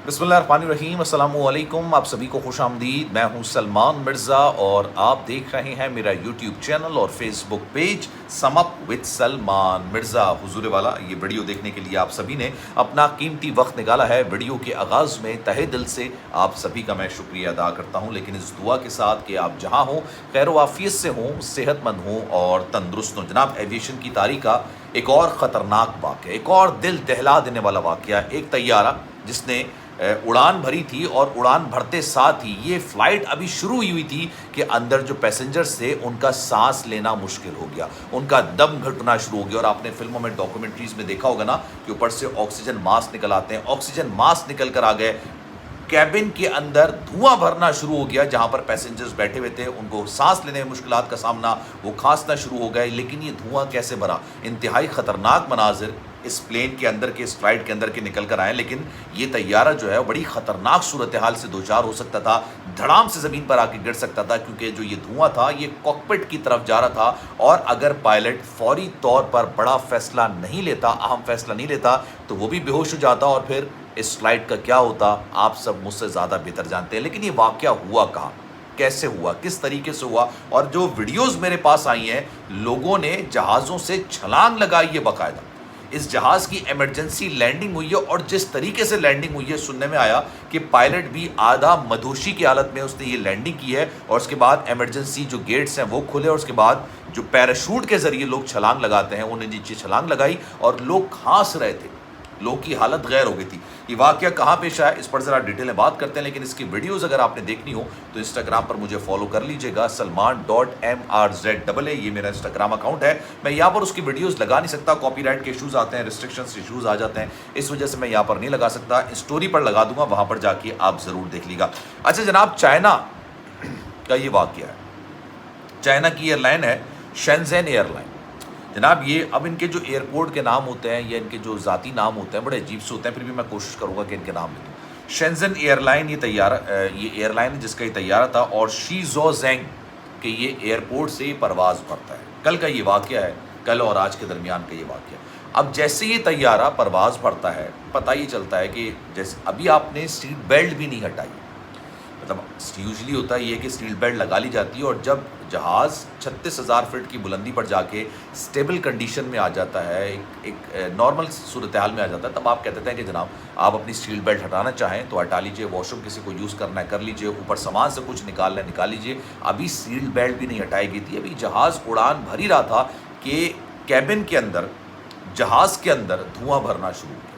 बिस्मिल्लाहिर्रहमानिर्रहीम, अस्सलामु अलैकुम। आप सभी को खुश आमदीद। मैं हूं सलमान मिर्ज़ा और आप देख रहे हैं मेरा यूट्यूब चैनल और Facebook page sum up with Salman Mirza. हुजूर वाला, ये वीडियो देखने के लिए आप सभी ने अपना कीमती वक्त निकाला है। वीडियो के आगाज़ में तहे दिल से आप सभी का मैं शुक्रिया अदा करता हूं, लेकिन इस दुआ के साथ कि आप जहां हों खैर वाफियत से हों, सेहतमंद हों और तंदुरुस्त हों। जनाब, एविएशन की तारीख का एक और ख़तरनाक वाक़या, एक और दिल दहला देने वाला वाक़या। एक तैयारा जिसने उड़ान भरी थी और उड़ान भरते साथ ही ये फ़्लाइट अभी शुरू हुई थी कि अंदर जो पैसेंजर्स थे उनका सांस लेना मुश्किल हो गया, उनका दम घुटना शुरू हो गया। और आपने फिल्मों में, डॉक्यूमेंट्रीज़ में देखा होगा ना कि ऊपर से ऑक्सीजन मास्क निकल आते हैं। ऑक्सीजन मास्क निकल कर आ गए, कैबिन के अंदर धुआं भरना शुरू हो गया। जहां पर पैसेंजर्स बैठे हुए थे उनको सांस लेने में मुश्किलात का सामना, वो खांसना शुरू हो गए। लेकिन ये धुआं कैसे भरा? इंतहाई ख़तरनाक मनाजिर इस प्लेन के अंदर के, इस फ्लाइट के अंदर के निकल कर आए। लेकिन ये तैयारा जो है बड़ी ख़तरनाक सूरत हाल से दो चार हो सकता था, धड़ाम से ज़मीन पर आके गिर सकता था, क्योंकि जो ये धुआं था ये कॉकपिट की तरफ जा रहा था। और अगर पायलट फौरी तौर पर बड़ा फ़ैसला नहीं लेता, अहम फ़ैसला नहीं लेता, तो वो भी बेहोश हो जाता और फिर इस फ्लाइट का क्या होता आप सब मुझसे ज़्यादा बेहतर जानते हैं। लेकिन ये वाक़या हुआ कहाँ, कैसे हुआ, किस तरीके से हुआ? और जो वीडियोज़ मेरे पास आई हैं, लोगों ने जहाज़ों से छलांग लगाई है बाकायदा। इस जहाज़ की इमरजेंसी लैंडिंग हुई है और जिस तरीके से लैंडिंग हुई है, सुनने में आया कि पायलट भी आधा मदहोशी की हालत में उसने ये लैंडिंग की है। और उसके बाद इमरजेंसी जो गेट्स हैं वो खुले और उसके बाद जो पैराशूट के ज़रिए लोग छलांग लगाते हैं उन्हें नीचे छलांग लगाई और लोग खांस रहे थे, लोग की हालत गैर हो गई थी। ये वाक़या कहाँ पेश आया, इस पर ज़रा डिटेल में बात करते हैं। लेकिन इसकी वीडियोज़ अगर आपने देखनी हो तो इंस्टाग्राम पर मुझे फॉलो कर लीजिएगा, salman.mrza, ये मेरा इंस्टाग्राम अकाउंट है। मैं यहाँ पर उसकी वीडियोज़ लगा नहीं सकता, कॉपीराइट के इशूज़ आते हैं, रिस्ट्रिक्शंस इशूज़ आ जाते हैं, इस वजह से मैं यहाँ पर नहीं लगा सकता। स्टोरी पर लगा दूंगा, वहाँ पर जाके आप ज़रूर देख लीजिएगा। अच्छा जनाब, चाइना का ये वाक़या है। चाइना की एयरलाइन है शेंज़ेन एयरलाइन। जनाब, ये अब इनके जो एयरपोर्ट के नाम होते हैं या इनके जो ज़ाती नाम होते हैं बड़े अजीब से होते हैं, फिर भी मैं कोशिश करूँगा कि इनके नाम ले दूँ। शेंज़ेन एयरलाइन ये एयरलाइन है जिसका ये तैयारा था और शीज़ोज़ेंग के ये एयरपोर्ट से ये परवाज़ भरता है। कल का ये वाक़या है, कल और आज के दरमियान का ये वाक़या। अब जैसे ये तैयारा परवाज़ भरता है, पता ये चलता है कि जैसे अभी आपने सीट बेल्ट भी नहीं हटाई, मतलब यूजली होता है ये कि सीट बेल्ट लगा ली जाती है और जब जहाज़ 36,000 फीट की बुलंदी पर जाके स्टेबल कंडीशन में आ जाता है, एक नॉर्मल सूरत हाल में आ जाता है, तब आप कहते हैं कि जनाब आप अपनी सीट बेल्ट हटाना चाहें तो हटा लीजिए, वॉशरूम किसी को यूज़ करना है कर लीजिए, ऊपर सामान से कुछ निकालना है निकाल लीजिए। अभी सीट बेल्ट भी नहीं हटाई गई थी, अभी जहाज़ उड़ान भर ही रहा था कि कैबिन के अंदर, जहाज़ के अंदर धुआं भरना शुरू हो गया।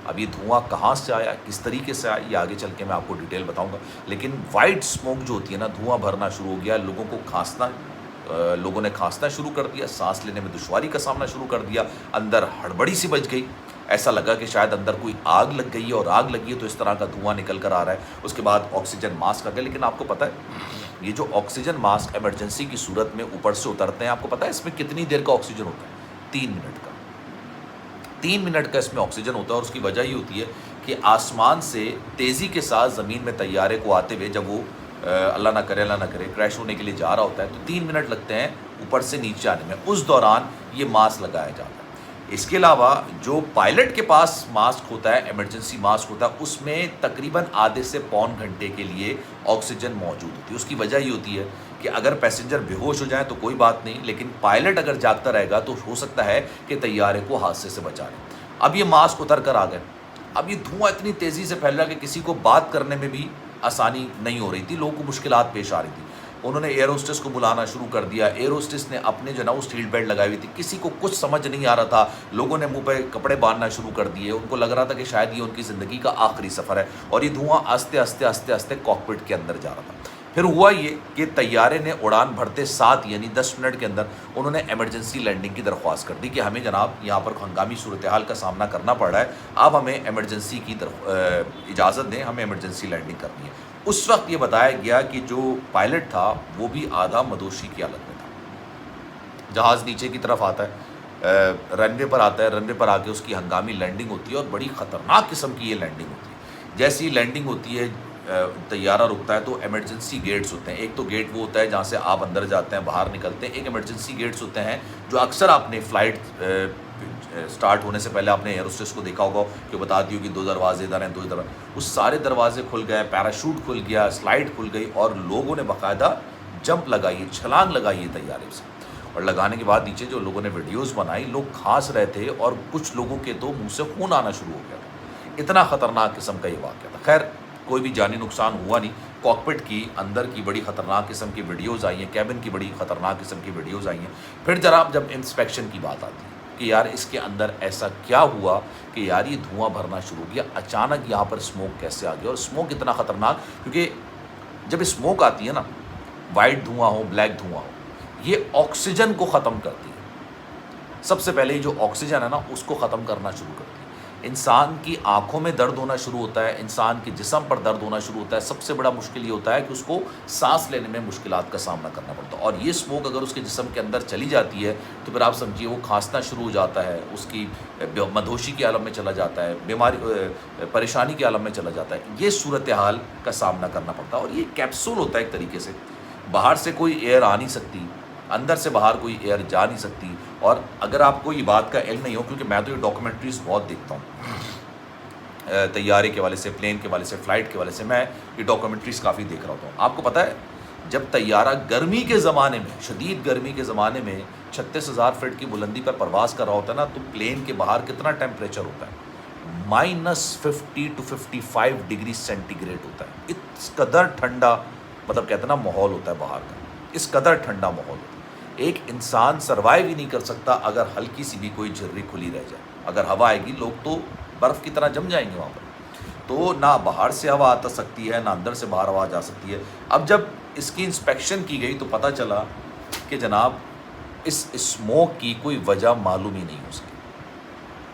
अब ये धुआं कहाँ से आया, किस तरीके से आया, ये आगे चल के मैं आपको डिटेल बताऊंगा। लेकिन वाइट स्मोक जो होती है ना, धुआं भरना शुरू हो गया, लोगों को खांसना, लोगों ने खांसना शुरू कर दिया, सांस लेने में दुश्वारी का सामना शुरू कर दिया, अंदर हड़बड़ी सी बच गई, ऐसा लगा कि शायद अंदर कोई आग लग गई है और आग लगी है तो इस तरह का धुआं निकल कर आ रहा है। उसके बाद ऑक्सीजन मास्क आ गया। लेकिन आपको पता है ये जो ऑक्सीजन मास्क इमरजेंसी की सूरत में ऊपर से उतरते हैं, आपको पता है इसमें कितनी देर का ऑक्सीजन होता है? 3 मिनट का। 3 मिनट का इसमें ऑक्सीजन होता है और उसकी वजह ये होती है कि आसमान से तेज़ी के साथ ज़मीन में तैयारे को आते हुए जब वो अल्लाह ना करे क्रैश होने के लिए जा रहा होता है तो 3 मिनट लगते हैं ऊपर से नीचे आने में, उस दौरान ये मास्क लगाया जाता है। इसके अलावा जो पायलट के पास मास्क होता है, इमरजेंसी मास्क होता है, उसमें तकरीबन आधे से पौन घंटे के लिए ऑक्सीजन मौजूद होती है। उसकी वजह ये होती है कि अगर पैसेंजर बेहोश हो जाए तो कोई बात नहीं, लेकिन पायलट अगर जागता रहेगा तो हो सकता है कि तैयारे को हादसे से बचा ले। अब ये मास्क उतर कर आ गए। अब ये धुआं इतनी तेज़ी से फैल रहा कि किसी को बात करने में भी आसानी नहीं हो रही थी, लोगों को मुश्किलात पेश आ रही थी। उन्होंने एयर होस्टेस को बुलाना शुरू कर दिया। एयर होस्टेस ने अपने जो ना वो सीट बेल्ट लगाई हुई थी, किसी को कुछ समझ नहीं आ रहा था, लोगों ने मुंह पे कपड़े बांधना शुरू कर दिए। उनको लग रहा था कि शायद ये उनकी ज़िंदगी का आखिरी सफ़र है और ये धुआं आस्ते आस्ते आस्ते आस्ते कॉकपिट के अंदर जा रहा था। फिर हुआ ये कि तैयारे ने उड़ान भरते साथ यानी 10 मिनट के अंदर उन्होंने इमरजेंसी लैंडिंग की दरख्वास्त कर दी कि हमें जनाब यहाँ पर हंगामी सूरत हाल का सामना करना पड़ रहा है, आप हमें इमरजेंसी की इजाज़त दें, हमें इमरजेंसी लैंडिंग करनी है। उस वक्त ये बताया गया कि जो पायलट था वो भी आधा मदोशी की हालत में था। जहाज़ नीचे की तरफ आता है, रनवे पर आता है, रनवे पर आके उसकी हंगामी लैंडिंग होती है और बड़ी ख़तरनाक किस्म की ये लैंडिंग होती है। जैसी लैंडिंग होती है, तैयारा रुकता है तो इमरजेंसी गेट्स होते हैं। एक तो गेट वो होता है जहाँ से आप अंदर जाते हैं, बाहर निकलते हैं। एक इमरजेंसी गेट्स होते हैं जो अक्सर आपने फ़्लाइट स्टार्ट होने से पहले आपने एयर होस्टेस को देखा होगा कि बताती हो कि 2 दरवाजे इधर हैं, 2 इधर हैं। वो सारे दरवाजे खुल गए, पैराशूट खुल गया, स्लाइड खुल गई और लोगों ने बाकायदा जंप लगाई है, छलांग लगाई है तैयारे से। और लगाने के बाद नीचे जो लोगों ने वीडियोस बनाई, लोग खांस रहे थे और कुछ लोगों के तो मुंह से खून आना शुरू हो गया था। इतना ख़तरनाक किस्म का ये वाक़या था। खैर कोई भी जानी नुकसान हुआ नहीं। कॉकपिट की अंदर की बड़ी ख़तरनाक किस्म की वीडियोज़ आई हैं, कैबिन की बड़ी ख़तरनाक किस्म की वीडियोज़ आई हैं। फिर जनाब जब इंस्पेक्शन की बात आती है कि यार इसके अंदर ऐसा क्या हुआ कि यार ये धुआं भरना शुरू हो गया, अचानक यहाँ पर स्मोक कैसे आ गया। और स्मोक इतना ख़तरनाक, क्योंकि जब स्मोक आती है ना, वाइट धुआं हो, ब्लैक धुआं हो, ये ऑक्सीजन को ख़त्म करती है। सबसे पहले ये जो ऑक्सीजन है ना, उसको ख़त्म करना शुरू करती है। इंसान की आंखों में दर्द होना शुरू होता है, इंसान के जिस्म पर दर्द होना शुरू होता है। सबसे बड़ा मुश्किल ये होता है कि उसको सांस लेने में मुश्किलात का सामना करना पड़ता है। और ये स्मोक अगर उसके जिस्म के अंदर चली जाती है तो फिर आप समझिए वो खांसना शुरू हो जाता है, उसकी मदहोशी के आलम में चला जाता है, बीमारी परेशानी के आलम में चला जाता है। ये सूरत हाल का सामना करना पड़ता है। और ये कैप्सूल होता है एक तरीके से, बाहर से कोई एयर आ नहीं सकती, अंदर से बाहर कोई एयर जा नहीं सकती। और अगर आपको ये बात का इल्म नहीं हो, क्योंकि मैं तो ये डॉक्यूमेंट्रीज़ बहुत देखता हूँ तैयारे के वाले से, प्लेन के वाले से, फ़्लाइट के वाले से, मैं ये डॉक्यूमेंट्रीज़ काफ़ी देख रहा होता हूँ। आपको पता है जब तैयारा गर्मी के ज़माने में, शदीद गर्मी के ज़माने में 36,000 फीट की बुलंदी पर परवाज़ कर रहा होता है ना, तो प्लेन के बाहर कितना टेम्परेचर होता है? -50 to 55 डिग्री सेंटीग्रेड होता है। इस कदर ठंडा, मतलब कहते ना माहौल होता है बाहर का, इस कदर ठंडा माहौल होता है। एक इंसान सर्वाइव ही नहीं कर सकता अगर हल्की सी भी कोई झर्री खुली रह जाए। अगर हवा आएगी, लोग तो बर्फ़ की तरह जम जाएंगे वहाँ पर। तो ना बाहर से हवा आ सकती है, ना अंदर से बाहर हवा जा सकती है। अब जब इसकी इंस्पेक्शन की गई तो पता चला कि जनाब इस स्मोक की कोई वजह मालूम ही नहीं हो सकी।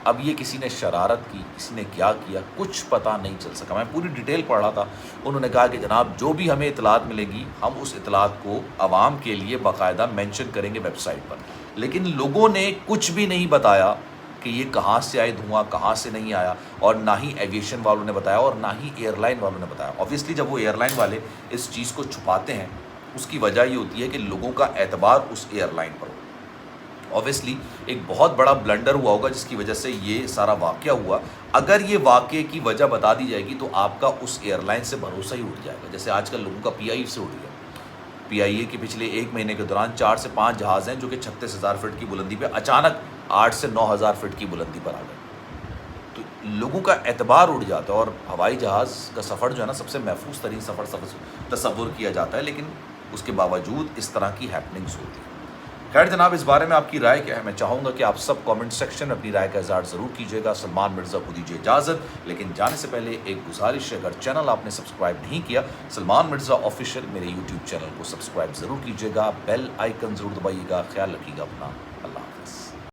अब ये किसी ने शरारत की, किसी ने क्या किया, कुछ पता नहीं चल सका। मैं पूरी डिटेल पढ़ रहा था। उन्होंने कहा कि जनाब जो भी हमें इतलात मिलेगी, हम उस इतलात को आवाम के लिए बाकायदा मेंशन करेंगे वेबसाइट पर। लेकिन लोगों ने कुछ भी नहीं बताया कि ये कहाँ से आए धुआं, कहाँ से नहीं आया। और ना ही एविएशन वालों ने बताया और ना ही एयरलाइन वालों ने बताया। ऑब्वियसली जब वो एयरलाइन वाले इस चीज़ को छुपाते हैं, उसकी वजह ये होती है कि लोगों का एतबार उस एयरलाइन पर हो। ऑब्वियसली एक बहुत बड़ा ब्लंडर हुआ होगा जिसकी वजह से ये सारा वाक़या हुआ। अगर ये वाक़े की वजह बता दी जाएगी तो आपका उस एयरलाइन से भरोसा ही उठ जाएगा। जैसे आजकल लोगों का PIA से उठ गया। PIA के पिछले 1 महीने के दौरान 4 से 5 जहाज़ हैं जो कि 36,000 फीट की बुलंदी पे अचानक 8 से 9,000 फीट की बुलंदी पर आ गए। तो लोगों का एतबार उड़ जाता है। और हवाई जहाज़ का सफ़र जो है ना, सबसे महफूज तरीन सफ़र तसव्वुर किया जाता है, लेकिन उसके बावजूद इस तरह की हैपनिंग्स होती हैं। खैर जनाब, इस बारे में आपकी राय क्या है? मैं चाहूँगा कि आप सब कमेंट सेक्शन में अपनी राय का इज़हार ज़रूर कीजिएगा। सलमान मिर्ज़ा को दीजिए इजाज़त, लेकिन जाने से पहले एक गुजारिश है, अगर चैनल आपने सब्सक्राइब नहीं किया, सलमान मिर्ज़ा ऑफिशियल मेरे यूट्यूब चैनल को सब्सक्राइब ज़रूर कीजिएगा, बेल आइकन ज़रूर दबाइएगा। ख्याल रखिएगा अपना। अल्लाह हाफ़िज़।